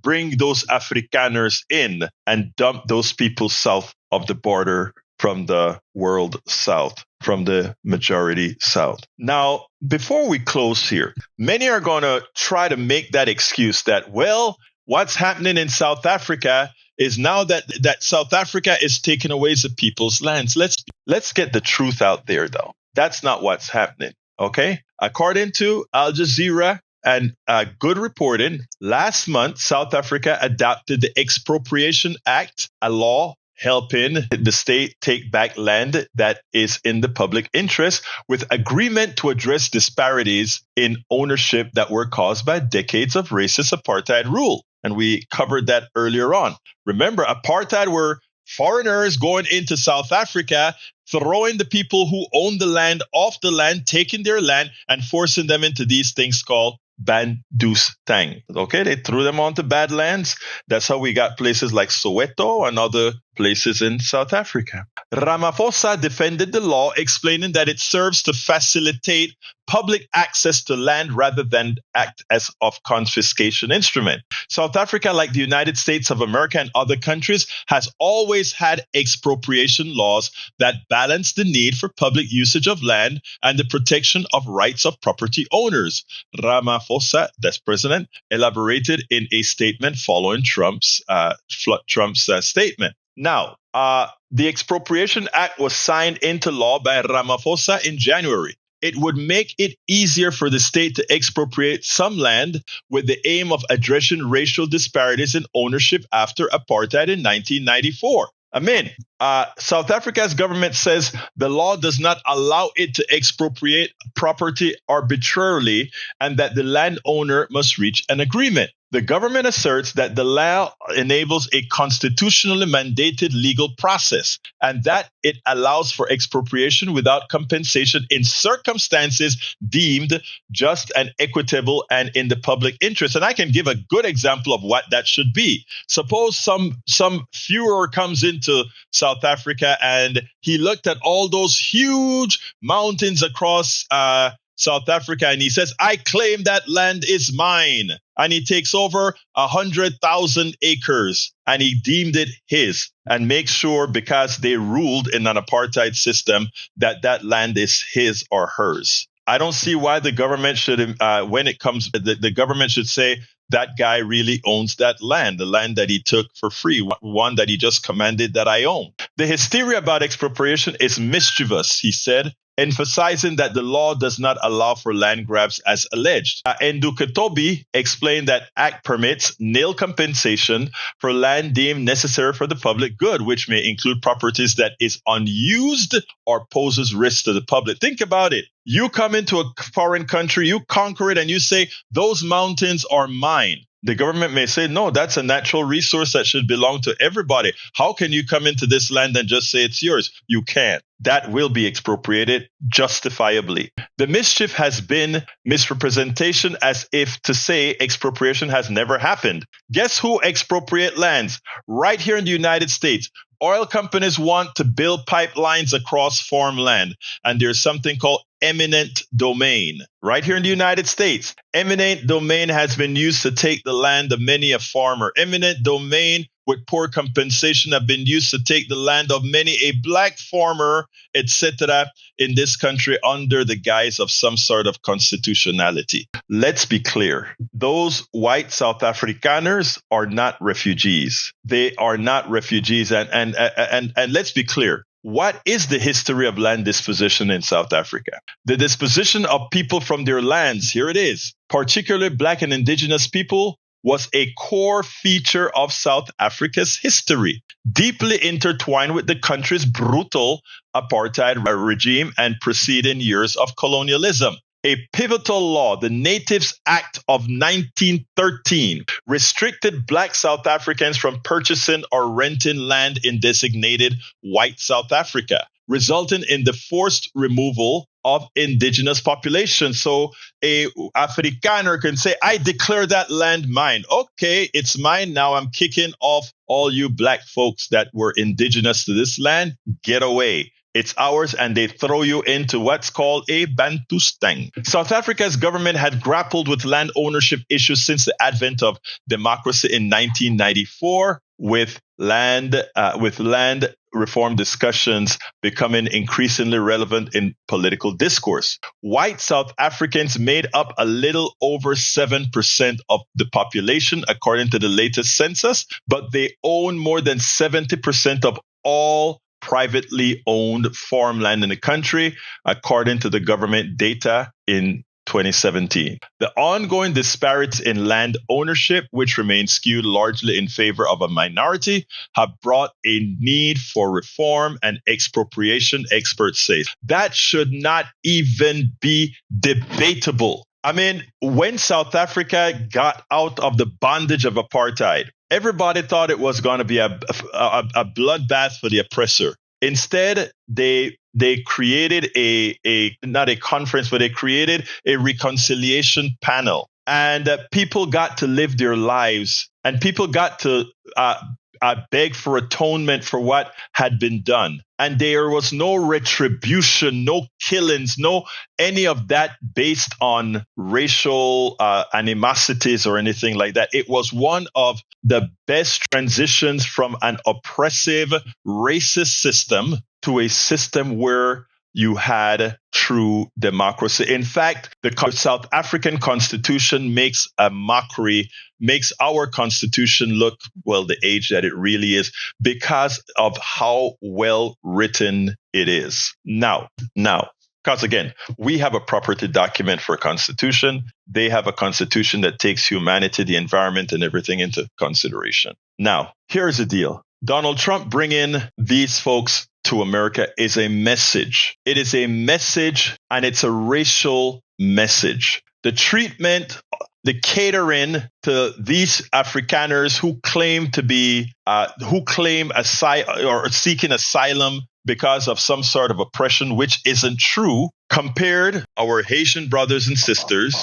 bring those Afrikaners in and dump those people south of the border from the world south, from the majority south. Now, before we close here, many are going to try to make that excuse that, well, what's happening in South Africa is now that South Africa is taking away the people's lands. Let's get the truth out there, though. That's not what's happening, okay? According to Al Jazeera and good reporting, last month, South Africa adopted the Expropriation Act, a law helping the state take back land that is in the public interest, with agreement to address disparities in ownership that were caused by decades of racist apartheid rule. And we covered that earlier on. Remember, apartheid were foreigners going into South Africa, throwing the people who own the land off the land, taking their land and forcing them into these things called Bantustan. Okay, they threw them onto bad lands. That's how we got places like Soweto and other places in South Africa. Ramaphosa defended the law, explaining that it serves to facilitate public access to land rather than act as of confiscation instrument. South Africa, like the United States of America and other countries, has always had expropriation laws that balance the need for public usage of land and the protection of rights of property owners. Ramaphosa, that's president, elaborated in a statement following Trump's statement. Now, the Expropriation Act was signed into law by Ramaphosa in January. It would make it easier for the state to expropriate some land with the aim of addressing racial disparities in ownership after apartheid in 1994. South Africa's government says the law does not allow it to expropriate property arbitrarily and that the landowner must reach an agreement. The government asserts that the law enables a constitutionally mandated legal process and that it allows for expropriation without compensation in circumstances deemed just and equitable and in the public interest. And I can give a good example of what that should be. Suppose some Führer comes into South Africa and he looked at all those huge mountains across South Africa and he says, I claim that land is mine. And he takes over 100,000 acres and he deemed it his and makes sure, because they ruled in an apartheid system, that that land is his or hers. I don't see why the government should, the government should say that guy really owns that land, the land that he took for free, one that he just commanded that I own. The hysteria about expropriation is mischievous, he said, emphasizing that the law does not allow for land grabs as alleged. Nduketobi explained that act permits nil compensation for land deemed necessary for the public good, which may include properties that is unused or poses risk to the public. Think about it. You come into a foreign country, you conquer it, and you say, those mountains are mine. The government may say, no, that's a natural resource that should belong to everybody. How can you come into this land and just say it's yours? You can't. That will be expropriated justifiably. The mischief has been misrepresentation, as if to say expropriation has never happened. Guess who expropriate lands? Right here in the United States. Oil companies want to build pipelines across farmland, and there's something called eminent domain. Right here in the United States, eminent domain has been used to take the land of many a farmer. Eminent domain with poor compensation have been used to take the land of many a black farmer, etc., in this country under the guise of some sort of constitutionality. Let's be clear. Those white South Afrikaners are not refugees. They are not refugees. And let's be clear. What is the history of land disposition in South Africa? The disposition of people from their lands, here it is, particularly black and indigenous people, was a core feature of South Africa's history, deeply intertwined with the country's brutal apartheid regime and preceding years of colonialism. A pivotal law, the Natives Act of 1913, restricted black South Africans from purchasing or renting land in designated white South Africa, resulting in the forced removal of indigenous population. So a Afrikaner can say, I declare that land mine. Okay, it's mine now. I'm kicking off all you black folks that were indigenous to this land. Get away. It's ours, and they throw you into what's called a Bantustan. South Africa's government had grappled with land ownership issues since the advent of democracy in 1994, with land reform discussions becoming increasingly relevant in political discourse. White South Africans made up a little over 7% of the population, according to the latest census, but they own more than 70% of all privately owned farmland in the country, according to the government data in 2017. The ongoing disparities in land ownership, which remain skewed largely in favor of a minority, have brought a need for reform and expropriation, experts say. That should not even be debatable. I mean, when South Africa got out of the bondage of apartheid, everybody thought it was going to be a bloodbath for the oppressor. Instead, they created not a conference, but they created a reconciliation panel, and people got to live their lives, and people got to beg for atonement for what had been done. And there was no retribution, no killings, no any of that based on racial animosities or anything like that. It was one of the best transitions from an oppressive, racist system to a system where you had true democracy. In fact, the South African Constitution makes a mockery, makes our Constitution look, well, the age that it really is, because of how well written it is. Now, because again, we have a property document for a constitution. They have a constitution that takes humanity, the environment, and everything into consideration. Now, here's the deal. Donald Trump bringing these folks to America is a message. It is a message, and it's a racial message. The treatment, the catering to these Afrikaners who claim to be, seeking asylum because of some sort of oppression, which isn't true, compared our Haitian brothers and sisters,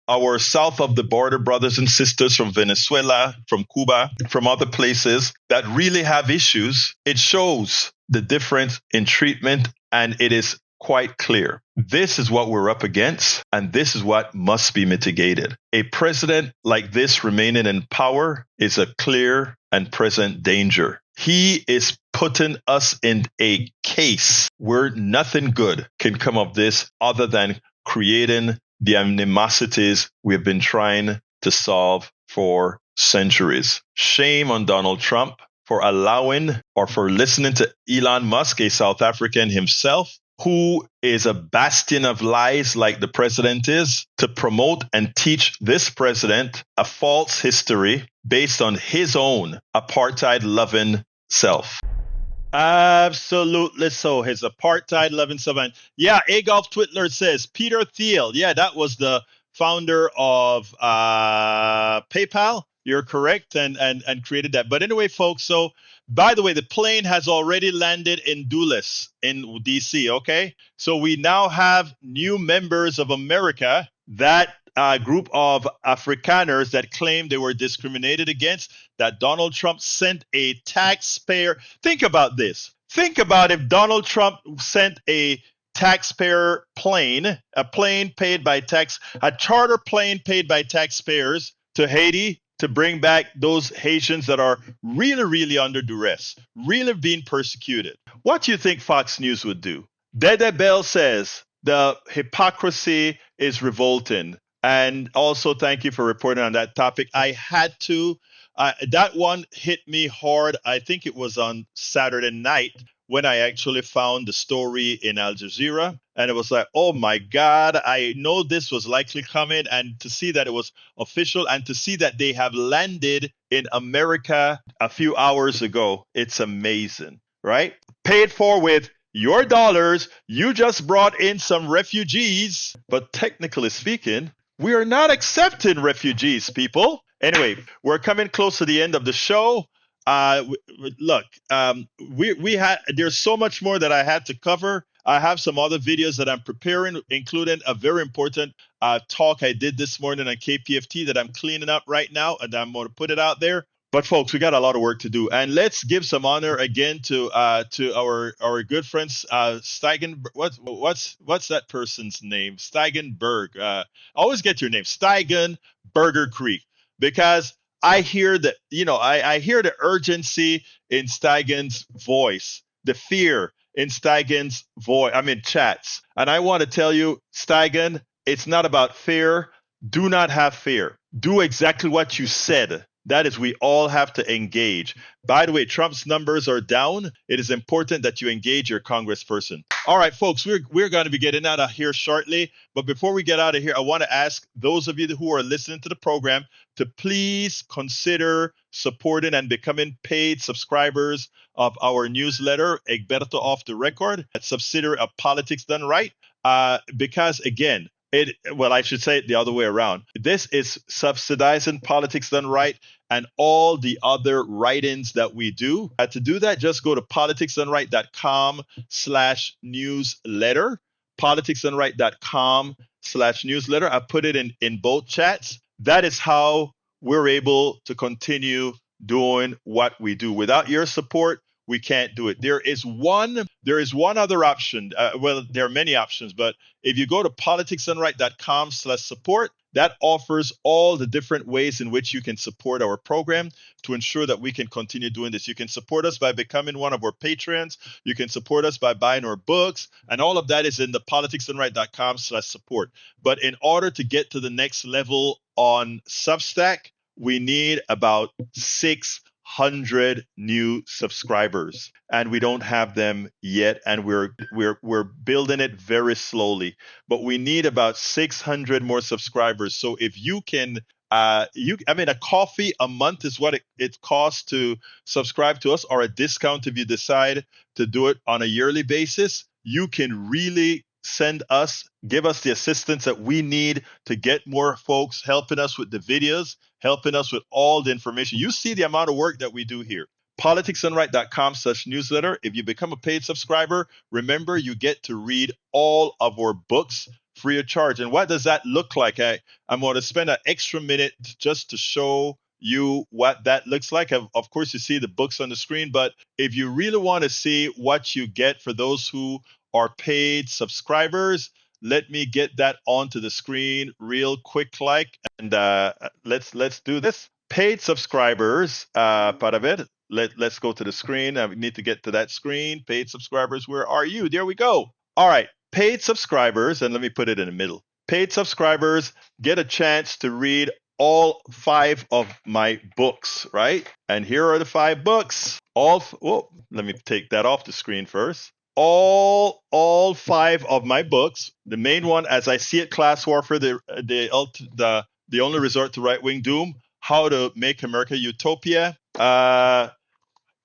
our south of the border brothers and sisters from Venezuela, from Cuba, from other places that really have issues. It shows the difference in treatment, and it is quite clear. This is what we're up against, and this is what must be mitigated. A president like this remaining in power is a clear and present danger. He is putting us in a case where nothing good can come of this other than creating the animosities we've been trying to solve for centuries. Shame on Donald Trump for allowing or for listening to Elon Musk, a South African himself, who is a bastion of lies like the president is, to promote and teach this president a false history based on his own apartheid-loving self. Absolutely so. His apartheid-loving self. And yeah, Adolf Twitler says, Peter Thiel. Yeah, that was the founder of PayPal. You're correct, and created that. But anyway, folks, so by the way, the plane has already landed in Dulles in DC, okay? So we now have new members of America, that group of Afrikaners that claim they were discriminated against, that Donald Trump sent a taxpayer. Think about this. Think about if Donald Trump sent a taxpayer plane, a charter plane paid by taxpayers to Haiti, to bring back those Haitians that are really, really under duress, really being persecuted. What do you think Fox News would do? Dede Bell says the hypocrisy is revolting. And also, thank you for reporting on that topic. I had to. That one hit me hard. I think it was on Saturday night when I actually found the story in Al Jazeera. And it was like, oh my God, I know this was likely coming. And to see that it was official, and to see that they have landed in America a few hours ago, it's amazing, right? Paid for with your dollars. You just brought in some refugees. But technically speaking, we are not accepting refugees, people. Anyway, we're coming close to the end of the show. Look, there's so much more that I had to cover. I have some other videos that I'm preparing, including a very important talk I did this morning on KPFT that I'm cleaning up right now, and I'm going to put it out there. But folks, we got a lot of work to do, and let's give some honor again to our good friends Steigen. What's that person's name? Steigenberg. Always get your name, Steigen Burger Creek, because I hear that I hear the urgency in Steigen's voice, the fear in Steigen's voice. I'm in chats, and I want to tell you, Steigen, it's not about fear. Do not have fear. Do exactly what you said. That is, we all have to engage. By the way, Trump's numbers are down. It is important that you engage your congressperson. All right, folks, we're going to be getting out of here shortly. But before we get out of here, I want to ask those of you who are listening to the program to please consider supporting and becoming paid subscribers of our newsletter, Egberto Off the Record, a subsidiary of Politics Done Right. Because again, I should say it the other way around. This is subsidizing Politics Done Right and all the other write-ins that we do. To do that, just go to politicsdoneright.com/newsletter. politicsdoneright.com/newsletter. I put it in both chats. That is how we're able to continue doing what we do. Without your support, we can't do it. There is one other option. There are many options, but if you go to politicsdoneright.com/support, that offers all the different ways in which you can support our program to ensure that we can continue doing this. You can support us by becoming one of our patrons. You can support us by buying our books, and all of that is in the politicsdoneright.com/support. But in order to get to the next level on Substack, we need about 600 new subscribers, and we don't have them yet, and we're building it very slowly, but we need about 600 more subscribers. So if you can a coffee a month is what it costs to subscribe to us, or a discount if you decide to do it on a yearly basis. You can really give us the assistance that we need to get more folks helping us with the videos, helping us with all the information. You see the amount of work that we do here. politicsdoneright.com/newsletter. If you become a paid subscriber, remember you get to read all of our books free of charge. And what does that look like? I'm going to spend an extra minute just to show you what that looks like. Of course, you see the books on the screen, but if you really want to see what you get for those who are paid subscribers, let me get that onto the screen real quick, and let's do this. Paid subscribers, para ver. Let's go to the screen. I need to get to that screen. Paid subscribers, where are you? There we go. All right, paid subscribers, and let me put it in the middle. Paid subscribers get a chance to read all 5 of my books, right? And here are the 5 books. Let me take that off the screen first. All 5 of my books. The main one, As I See It, Class Warfare, the only resort to right-wing doom, How to Make America Utopia.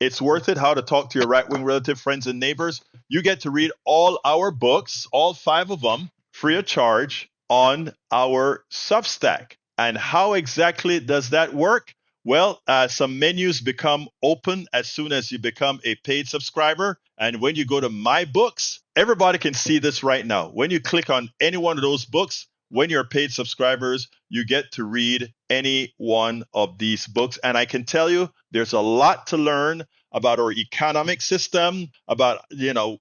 It's Worth It, How to Talk to Your Right-Wing Relative, Friends, and Neighbors. You get to read all our books, all 5 of them, free of charge on our Substack. And how exactly does that work? Well, some menus become open as soon as you become a paid subscriber. And when you go to My Books, everybody can see this right now. When you click on any one of those books, when you're paid subscribers, you get to read any one of these books. And I can tell you, there's a lot to learn about our economic system, about,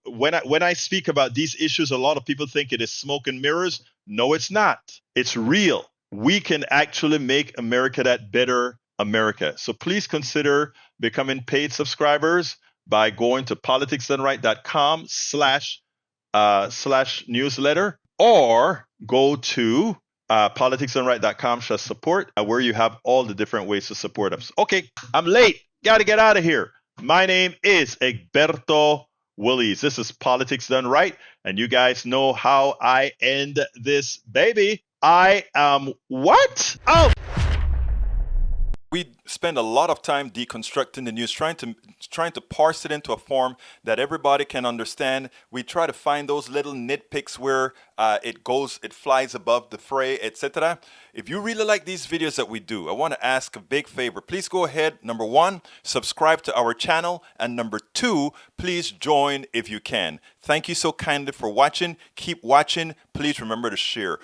when I speak about these issues, a lot of people think it is smoke and mirrors. No, it's not. It's real. We can actually make America that better America. So please consider becoming paid subscribers by going to politicsdoneright.com/newsletter, or go to politicsdoneright.com/support, where you have all the different ways to support us. Okay, I'm late. Got to get out of here. My name is Egberto Willies. This is Politics Done Right, and you guys know how I end this baby. I am what? Oh! We spend a lot of time deconstructing the news, trying to parse it into a form that everybody can understand. We try to find those little nitpicks where it flies above the fray, etc. If you really like these videos that we do, I want to ask a big favor. Please go ahead. Number 1, subscribe to our channel. And number 2, please join if you can. Thank you so kindly for watching. Keep watching. Please remember to share.